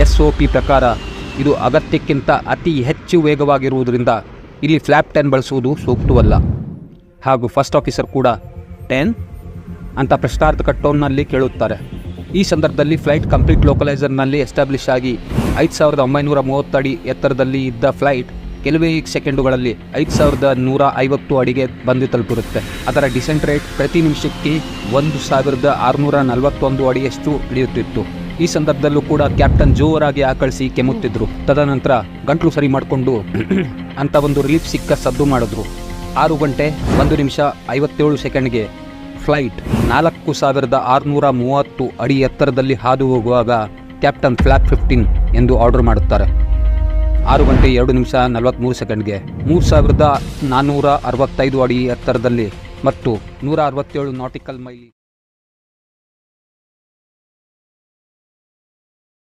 SOP ಪ್ರಕಾರ ಇದು ಅಗತ್ಯಕ್ಕಿಂತ ಅತಿ ಹೆಚ್ಚು ವೇಗವಾಗಿರುವುದರಿಂದ ಇಲ್ಲಿ ಫ್ಲ್ಯಾಪ್ 10 ಬಳಸುವುದು ಸೂಕ್ತವಲ್ಲ. ಹಾಗೂ ಫಸ್ಟ್ ಆಫೀಸರ್ ಕೂಡ 10 ಅಂತ ಪ್ರಶ್ನಾರ್ಥಕ ಟೋನ್ನಲ್ಲಿ ಕೇಳುತ್ತಾರೆ. ಈ ಸಂದರ್ಭದಲ್ಲಿ ಫ್ಲೈಟ್ ಕಂಪ್ಲೀಟ್ ಲೋಕಲೈಸರ್ನಲ್ಲಿ ಎಸ್ಟಾಬ್ಲಿಷ್ ಆಗಿ 5930 ಅಡಿ ಎತ್ತರದಲ್ಲಿ ಇದ್ದ ಫ್ಲೈಟ್ ಕೆಲವೇ ಸೆಕೆಂಡುಗಳಲ್ಲಿ 5150 ಅಡಿಗೆ ಬಂದು ತಲುಪಿರುತ್ತೆ. ಅದರ ಡಿಸೆಂಟ್ ರೇಟ್ ಪ್ರತಿ ನಿಮಿಷಕ್ಕೆ 1641 ಅಡಿಯಷ್ಟು ಇಳಿಯುತ್ತಿತ್ತು. ಈ ಸಂದರ್ಭದಲ್ಲೂ ಕೂಡ ಕ್ಯಾಪ್ಟನ್ ಜೋರಾಗಿ ಆಕಳಿಸಿ ಕೆಮ್ಮುತ್ತಿದ್ರು. ತದನಂತರ ಗಂಟ್ಲು ಸರಿ ಮಾಡಿಕೊಂಡು ಅಂತ ಒಂದು ರಿಲೀಫ್ ಸಿಕ್ಕ ಸದ್ದು ಮಾಡಿದ್ರು. 6 ಗಂಟೆ 1 ನಿಮಿಷ 57 ಸೆಕೆಂಡ್ಗೆ ಫ್ಲೈಟ್ 4630 ಅಡಿ ಎತ್ತರದಲ್ಲಿ ಹಾದು ಹೋಗುವಾಗ ಕ್ಯಾಪ್ಟನ್ ಫ್ಲ್ಯಾಪ್ 15 ಎಂದು ಆರ್ಡರ್ ಮಾಡುತ್ತಾರೆ. 6 ಗಂಟೆ 2 ನಿಮಿಷ 43 ಸೆಕೆಂಡ್ಗೆ 3465 ಅಡಿ ಎತ್ತರದಲ್ಲಿ ಮತ್ತು 167 ನಾಟಿಕಲ್ ಮೈಲಿ